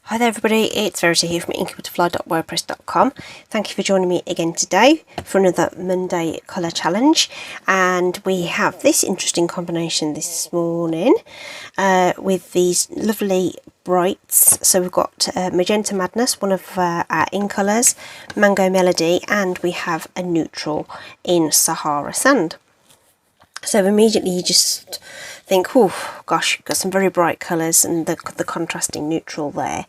Hi there everybody, it's Verity here from inkybutterfly.wordpress.com. Thank you for joining me again today for another Monday colour challenge, and we have this interesting combination this morning with these lovely brights. So we've got Magenta Madness, one of our ink colours, Mango Melody, and we have a neutral in Sahara Sand. So immediately you just think, oh gosh, got some very bright colours and the contrasting neutral there.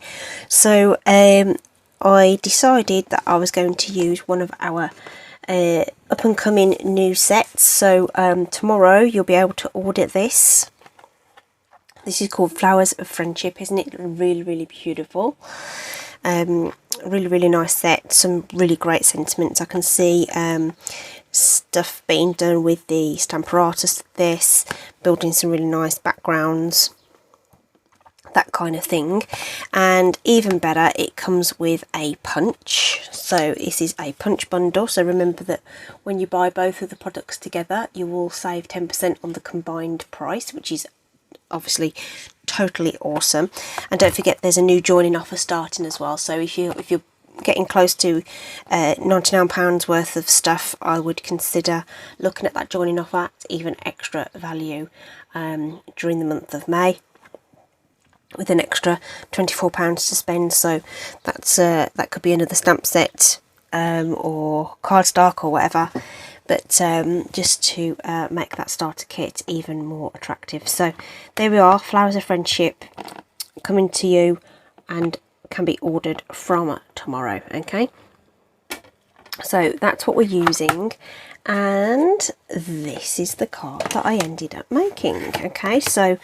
So I decided that I was going to use one of our up and coming new sets. So tomorrow you'll be able to order this. This is called Flowers of Friendship, isn't it? Really beautiful. Really nice set, some really great sentiments. I can see stuff being done with the stamper artist, this building some really nice backgrounds, that kind of thing. And even better, it comes with a punch. So this is a punch bundle, so remember that when you buy both of the products together you will save 10% on the combined price, which is obviously totally awesome. And don't forget there's a new joining offer starting as well, so if you're getting close to £99 worth of stuff, I would consider looking at that joining offer. It's even extra value during the month of May, with an extra £24 to spend. So that's that could be another stamp set or cardstock or whatever, but just to make that starter kit even more attractive. So there we are, Flowers of Friendship coming to you and can be ordered from tomorrow. Okay, so that's what we're using, and this is the card that I ended up making. Okay, so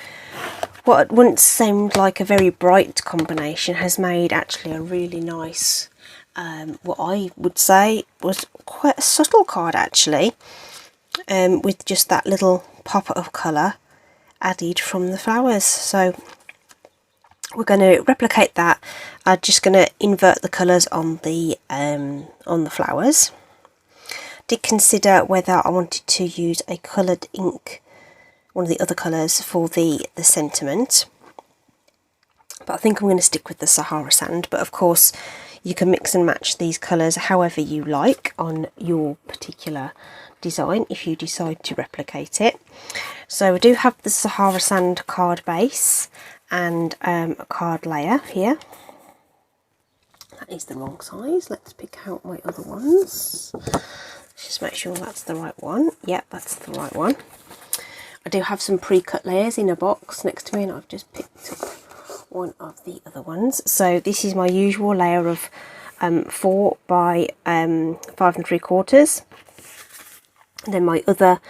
what once seemed like a very bright combination has made actually a really nice, what I would say was quite a subtle card actually, with just that little pop of colour added from the flowers. So we're going to replicate that. I'm just going to invert the colours on the flowers. Did consider whether I wanted to use a coloured ink, one of the other colours, for the sentiment, but I think I'm going to stick with the Sahara Sand. But of course you can mix and match these colours however you like on your particular design if you decide to replicate it. So we do have the Sahara Sand card base and a card layer here. That is the wrong size. Let's pick out my other ones. Just make sure that's the right one. Yep, that's the right one. I do have some pre-cut layers in a box next to me, and I've just picked up one of the other ones. So this is my usual layer of 4 by 5 3/4. And then my other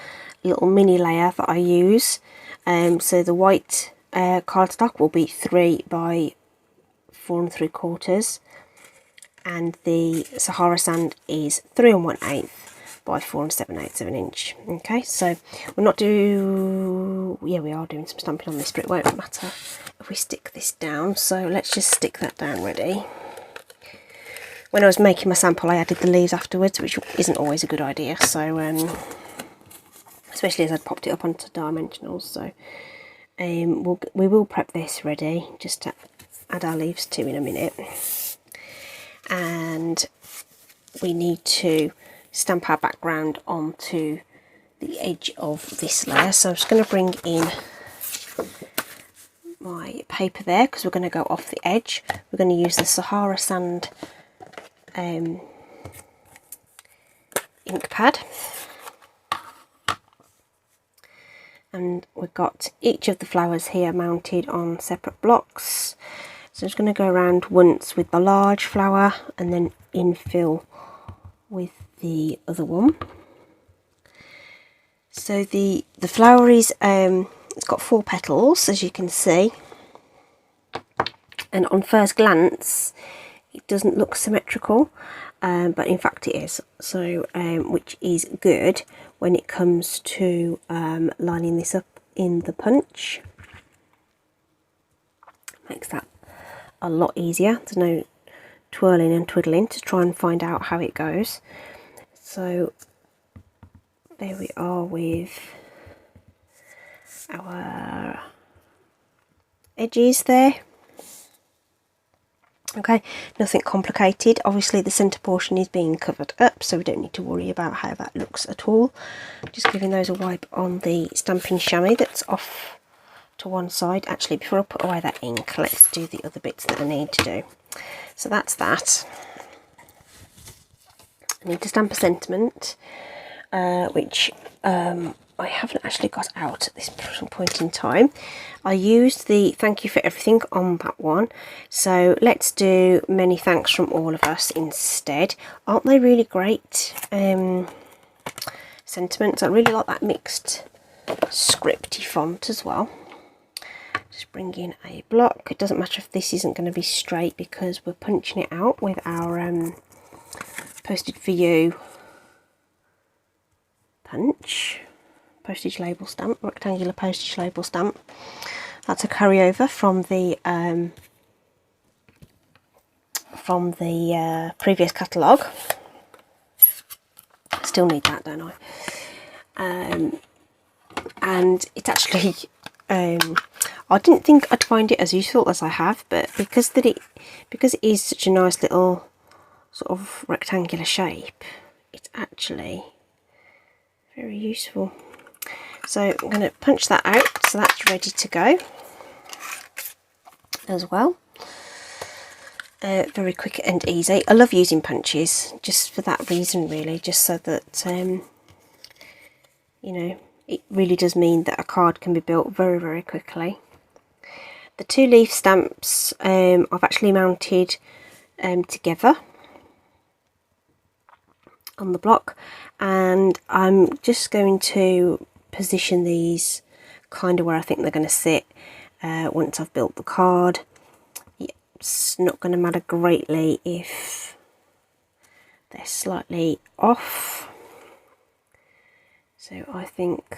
little mini layer that I use, so the white cardstock will be 3 by 4 3/4, and the Sahara Sand is 3 1/8 by 4 7/8 of an inch. Okay, so we are doing some stamping on this, but it won't matter if we stick this down. So let's just stick that down ready. When I was making my sample I added the leaves afterwards, which isn't always a good idea, so especially as I'd popped it up onto dimensionals. So we will prep this ready just to add our leaves to in a minute, and we need to stamp our background onto the edge of this layer. So I'm just going to bring in my paper there because we're going to go off the edge. We're going to use the Sahara Sand ink pad, and we've got each of the flowers here mounted on separate blocks. So I'm just going to go around once with the large flower and then infill with the other one. So the flower is it's got 4 petals, as you can see, and on first glance it doesn't look symmetrical, but in fact it is. So which is good when it comes to lining this up in the punch. Makes that a lot easier. There's no twirling and twiddling to try and find out how it goes. So there we are with our edges there. Okay, nothing complicated. Obviously the centre portion is being covered up, so we don't need to worry about how that looks at all. Just giving those a wipe on the stamping chamois that's off to one side. Actually, before I put away that ink, let's do the other bits that I need to do. So that's that. I need to stamp a sentiment, which I haven't actually got out at this point in time. I used the thank you for everything on that one, so let's do many thanks from all of us instead. Aren't they really great sentiments? I really like that mixed scripty font as well. Just bring in a block. It doesn't matter if this isn't going to be straight because we're punching it out with our posted for you postage label stamp, rectangular postage label stamp. That's a carryover from the previous catalogue. Still need that, don't I? And it actually, I didn't think I'd find it as useful as I have, but because it is such a nice little sort of rectangular shape, it's actually very useful. So I'm going to punch that out, so that's ready to go as well. Very quick and easy. I love using punches just for that reason, really, just so that you know, it really does mean that a card can be built very, very quickly. The 2 leaf stamps I've actually mounted together on the block, and I'm just going to position these kind of where I think they're going to sit once I've built the card. It's not going to matter greatly if they're slightly off, so I think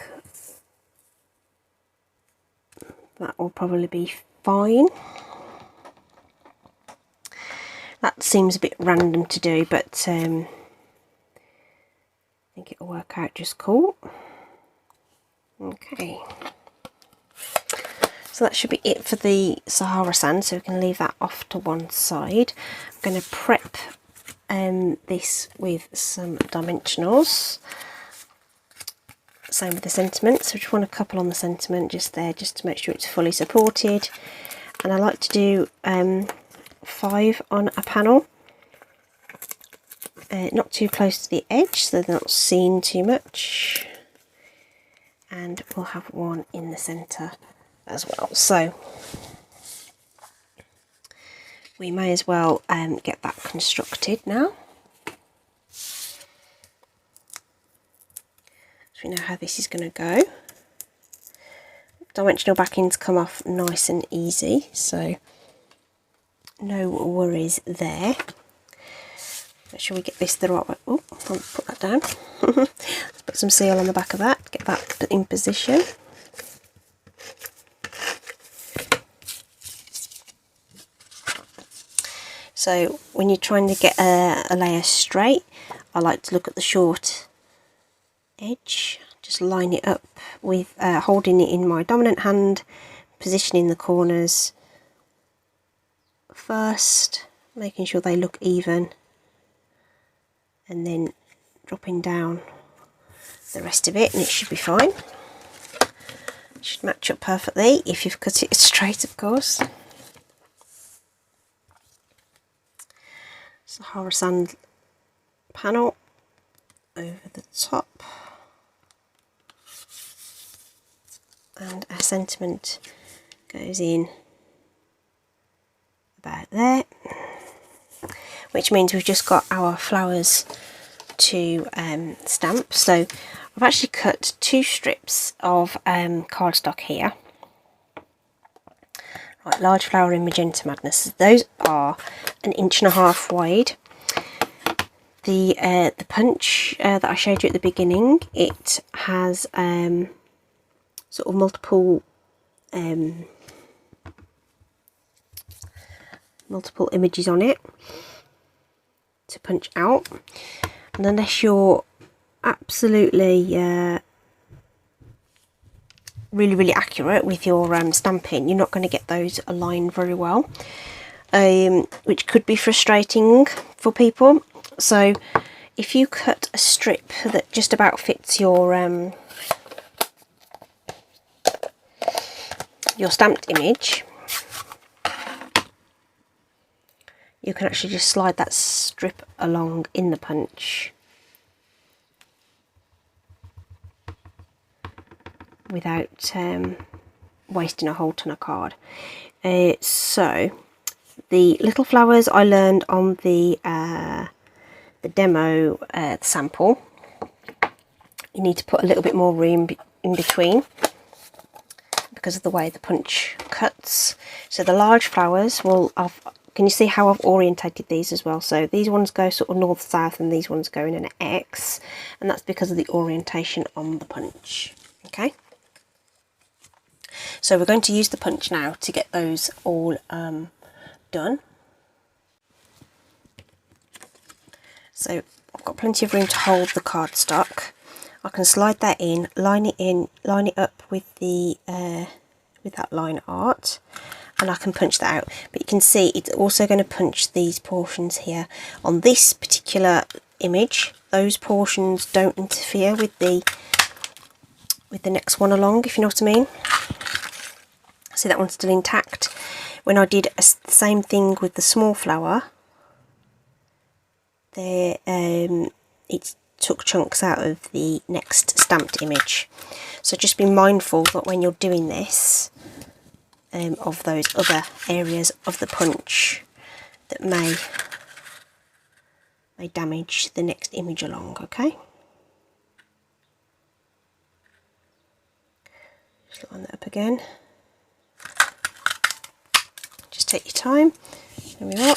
that will probably be fine. That seems a bit random to do, but I think it'll work out just cool. Okay, so that should be it for the Sahara sand, so we can leave that off to one side. I'm going to prep this with some dimensionals. Same with the sentiment, so just want a couple on the sentiment just there, just to make sure it's fully supported. And I like to do 5 on a panel, not too close to the edge so they're not seen too much. And we'll have 1 in the centre as well. So we may as well get that constructed now. So we know how this is going to go. Dimensional backings come off nice and easy, so no worries there. Make sure we get this the right way. Oh, I'll put that down. Let's put some seal on the back of that, get that in position. So when you're trying to get a layer straight, I like to look at the short edge, just line it up with holding it in my dominant hand, positioning the corners first, making sure they look even, and then dropping down the rest of it, and it should be fine. It should match up perfectly if you've cut it straight, of course. Sahara sand panel over the top, and our sentiment goes in about there, which means we've just got our flowers to stamp. So I've actually cut 2 strips of cardstock here. Right, large flower in Magenta Madness. Those are 1.5 inches wide. The punch that I showed you at the beginning, it has sort of multiple images on it to punch out, and unless you're absolutely really accurate with your stamping, you're not going to get those aligned very well. which could be frustrating for people. So if you cut a strip that just about fits your stamped image, you can actually just slide that strip along in the punch without wasting a whole ton of card. So the little flowers I learned on the demo sample, you need to put a little bit more room in between because of the way the punch cuts. So the large flowers will have, can you see how I've orientated these as well? So these ones go sort of north south and these ones go in an X, and that's because of the orientation on the punch. Okay, so we're going to use the punch now to get those all done. So I've got plenty of room to hold the cardstock. I can slide that in, line it up with the with that line art, and I can punch that out. But you can see it's also going to punch these portions here on this particular image. Those portions don't interfere with the next one along, if you know what I mean. See, that one's still intact. When I did the same thing with the small flower, there it took chunks out of the next stamped image. So just be mindful that when you're doing this, of those other areas of the punch that may damage the next image along. Okay, just line that up again. Just take your time. There we are.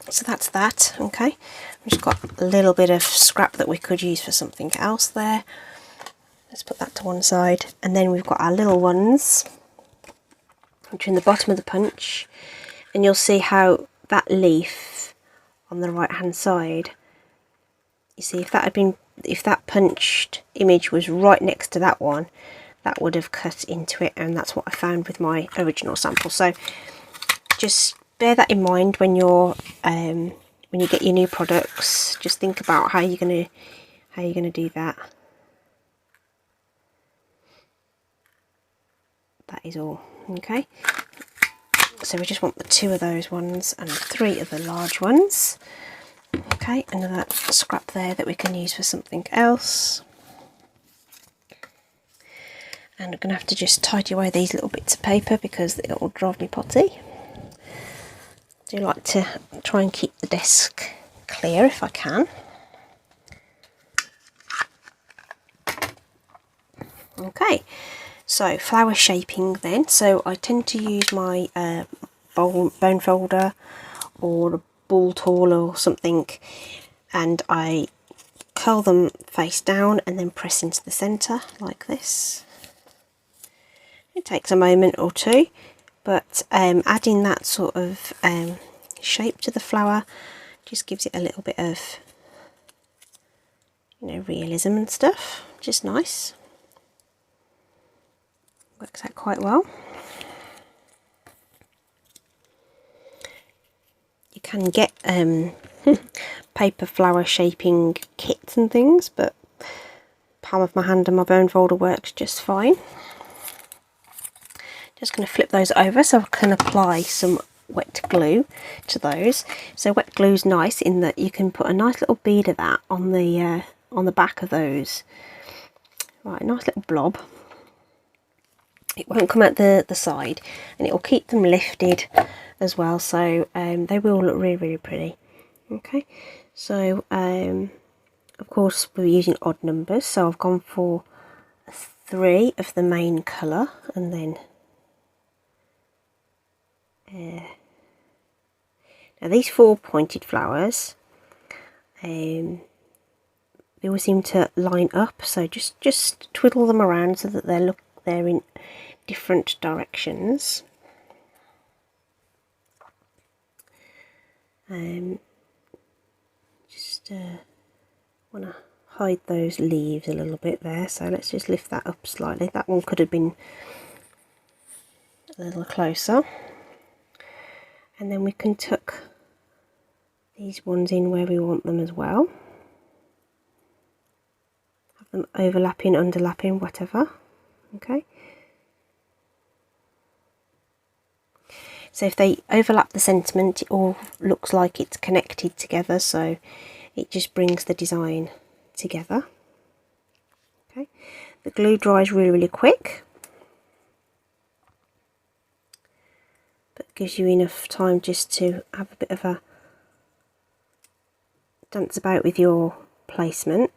So that's that. Okay, we've just got a little bit of scrap that we could use for something else there. Let's put that to one side, and then we've got our little ones which are in the bottom of the punch, and you'll see how that leaf on the right hand side, you see, if that punched image was right next to that one, that would have cut into it, and that's what I found with my original sample. So just bear that in mind when you're when you get your new products. Just think about how you're gonna do that. That is all. Okay, so we just want the 2 of those ones and 3 of the large ones. Okay, another scrap there that we can use for something else. And I'm going to have to just tidy away these little bits of paper because it will drive me potty. I do like to try and keep the desk clear if I can. Okay, so flower shaping then. So I tend to use my bone folder or a ball tool or something, and I curl them face down and then press into the centre like this. It takes a moment or two, but adding that sort of shape to the flower just gives it a little bit of, you know, realism and stuff, which is nice. Works out quite well. You can get paper flower shaping kits and things, but palm of my hand and my bone folder works just fine. Just going to flip those over so I can apply some wet glue to those. So wet glue is nice in that you can put a nice little bead of that on the back of those. Right, nice little blob. It won't come out the side, and it will keep them lifted as well, so they will look really, really pretty. Okay, so of course we're using odd numbers, so I've gone for 3 of the main colour, and then now these 4 pointed flowers, they all seem to line up, so just twiddle them around so that they're in different directions. Just want to hide those leaves a little bit there, so let's just lift that up slightly. That one could have been a little closer. And then we can tuck these ones in where we want them as well. Have them overlapping, underlapping, whatever. Okay. So if they overlap the sentiment, it all looks like it's connected together, so it just brings the design together. Okay. The glue dries really, really quick, but gives you enough time just to have a bit of a dance about with your placement.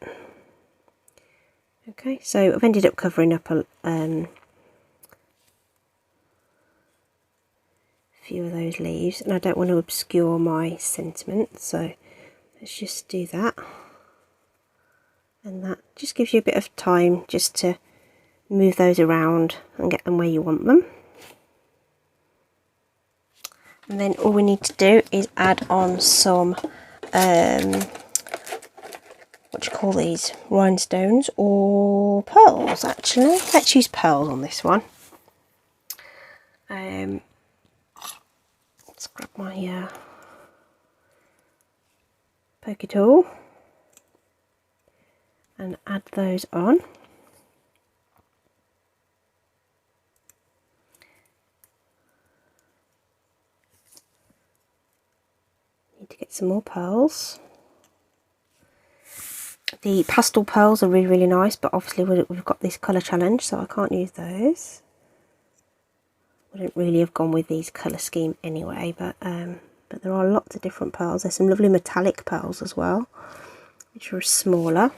Okay, so I've ended up covering up a few of those leaves, and I don't want to obscure my sentiment, so let's just do that. And that just gives you a bit of time just to move those around and get them where you want them. And then all we need to do is add on some what do you call these, rhinestones or pearls. Actually, let's use pearls on this one. Let's grab my poker tool and add those on. Need to get some more pearls. The pastel pearls are really, really nice, but obviously we've got this colour challenge, so I can't use those. Wouldn't really have gone with these colour scheme anyway, but there are lots of different pearls. There's some lovely metallic pearls as well, which are smaller.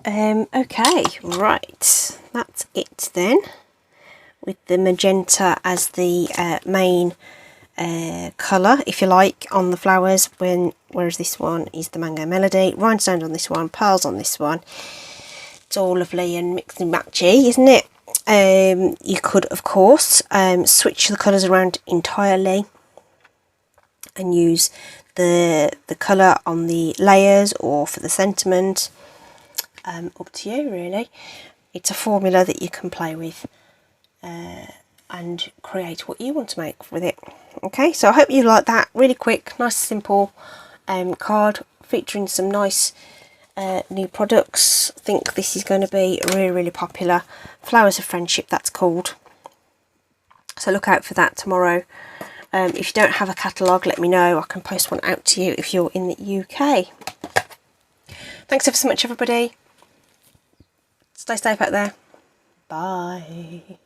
Okay, right, that's it then, with the magenta as the main colour, if you like, on the flowers, whereas this one is the Mango Melody. Rhinestones on this one, pearls on this one. It's all lovely and mixed and matchy, isn't it? You could, of course, switch the colours around entirely and use the colour on the layers or for the sentiment. Up to you, really. It's a formula that you can play with and create what you want to make with it. Okay, so I hope you like that. Really quick, nice, simple card featuring some nice new products. I think this is going to be really, really popular. Flowers of Friendship, that's called. So look out for that tomorrow. If you don't have a catalogue, let me know. I can post one out to you if you're in the UK. Thanks ever so much, everybody. Stay safe out there. Bye.